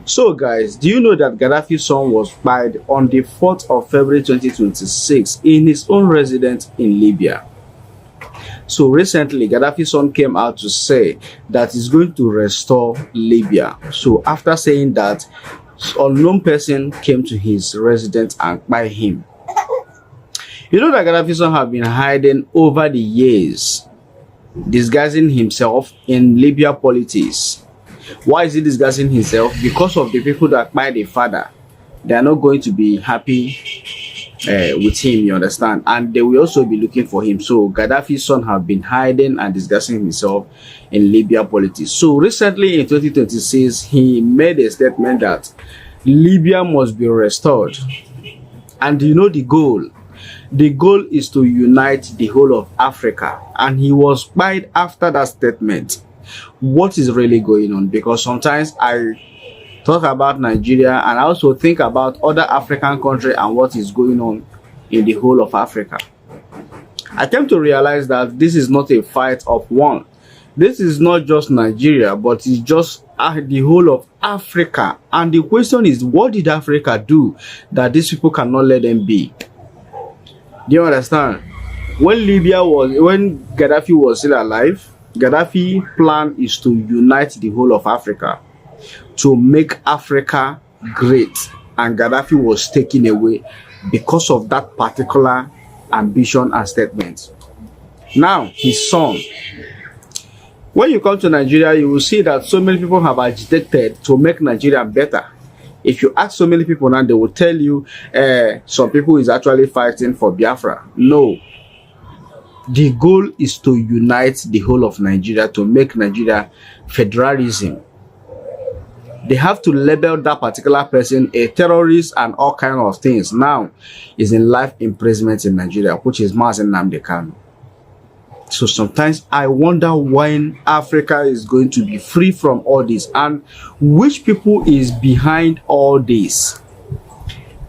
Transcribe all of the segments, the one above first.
So, guys, do you know that Gaddafi's son was fired on the 4th of February 2026 in his own residence in Libya? So, recently, Gaddafi's son came out to say that he's going to restore Libya. So, after saying that, unknown person came to his residence and fired him. You know that Gaddafi's son have been hiding over the years, disguising himself in Libya politics. Why is he disguising himself? Because of the people that buy the father. They are not going to be happy with him, you understand? And they will also be looking for him. So Gaddafi's son have been hiding and disguising himself in Libya politics. So recently in 2026, he made a statement that Libya must be restored. And you know the goal? The goal is to unite the whole of Africa. And he was quiet after that statement. What is really going on? Because sometimes I talk about Nigeria and I also think about other African countries and what is going on in the whole of Africa. I came to realize that this is not a fight of one. This is not just Nigeria, but it's just the whole of Africa. And the question is, what did Africa do that these people cannot let them be? Do you understand? When Gaddafi was still alive, Gaddafi's plan is to unite the whole of Africa, to make Africa great, and Gaddafi was taken away because of that particular ambition and statement. Now, his son. When you come to Nigeria, you will see that so many people have agitated to make Nigeria better. If you ask so many people now, they will tell you some people is actually fighting for Biafra. No. The goal is to unite the whole of Nigeria, to make Nigeria federalism. They have to label that particular person a terrorist and all kinds of things. Now, is in life imprisonment in Nigeria, which is Mazen Nnamdi Kanu. So sometimes I wonder when Africa is going to be free from all this and which people is behind all this.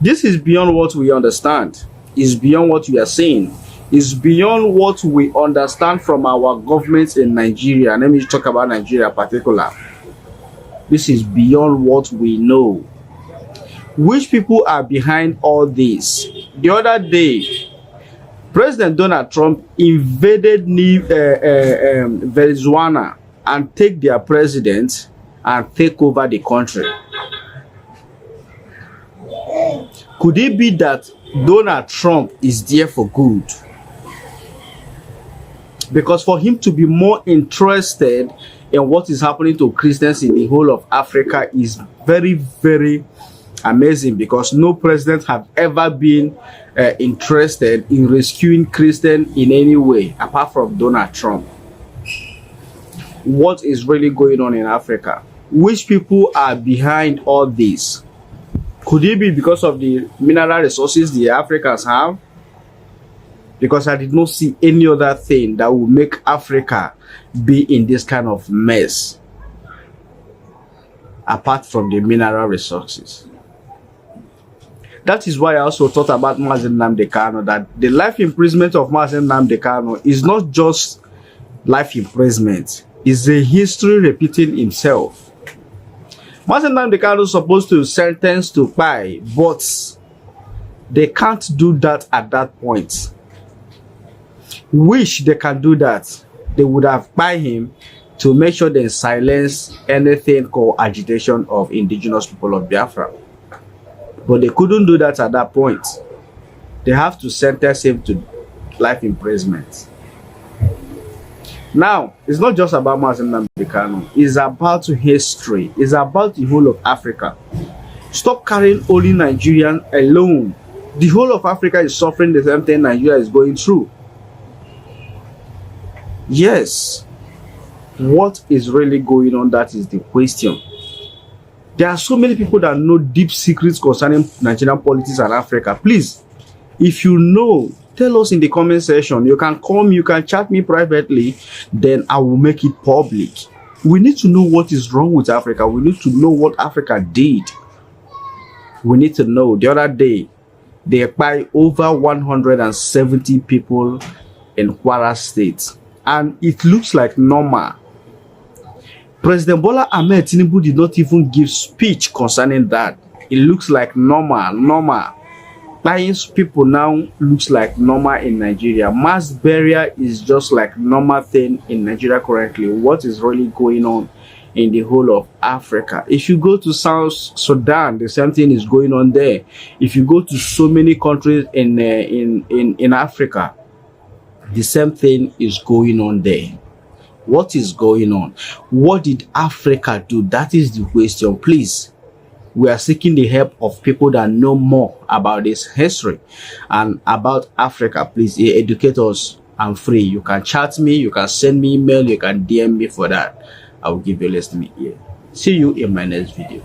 This is beyond what we understand. It's beyond what we are saying. Is beyond what we understand from our governments in Nigeria. Let me talk about Nigeria in particular. This is beyond what we know. Which people are behind all this? The other day, President Donald Trump invaded Venezuela and take their president and take over the country. Could it be that Donald Trump is there for good? Because for him to be more interested in what is happening to Christians in the whole of Africa is very, very amazing, because no president have ever been interested in rescuing Christians in any way apart from Donald Trump. What is really going on in Africa? Which people are behind all this? Could it be because of the mineral resources the Africans have? Because I did not see any other thing that will make Africa be in this kind of mess apart from the mineral resources. That is why I also thought about Mazen Nnamdi Kanu, that the life imprisonment of Mazen Nnamdi Kanu is not just life imprisonment, it's a history repeating himself. Mazen Nnamdi Kanu is supposed to sentence to die, but they can't do that at that point. Wish they can do that, they would have by him to make sure they silence anything called agitation of indigenous people of Biafra. But they couldn't do that at that point. They have to sentence him to life imprisonment. Now, it's not just about Mazen Nnamdi Kanu. It's about history. It's about the whole of Africa. Stop carrying only Nigerian alone. The whole of Africa is suffering the same thing Nigeria is going through. Yes. What is really going on? That is the question. There are so many people that know deep secrets concerning Nigerian politics and Africa. Please, if you know, tell us in the comment section. You can call me, you can chat me privately, then I will make it public. We need to know what is wrong with Africa. We need to know what Africa did. We need to know. The other day, they acquired over 170 people in Kwara State. And it looks like normal. President Bola Ahmed Tinubu did not even give speech concerning that. It looks like normal. Dying people now looks like normal in Nigeria. Mass burial is just like normal thing in Nigeria currently. What is really going on in the whole of Africa? If you go to South Sudan, the same thing is going on there. If you go to so many countries in Africa, the same thing is going on there. What is going on? What did Africa do? That is the question. Please, we are seeking the help of people that know more about this history and about Africa. Please educate us. I'm free. You can chat me, you can send me email, you can DM me for that. I will give you a list me here. See you in my next video.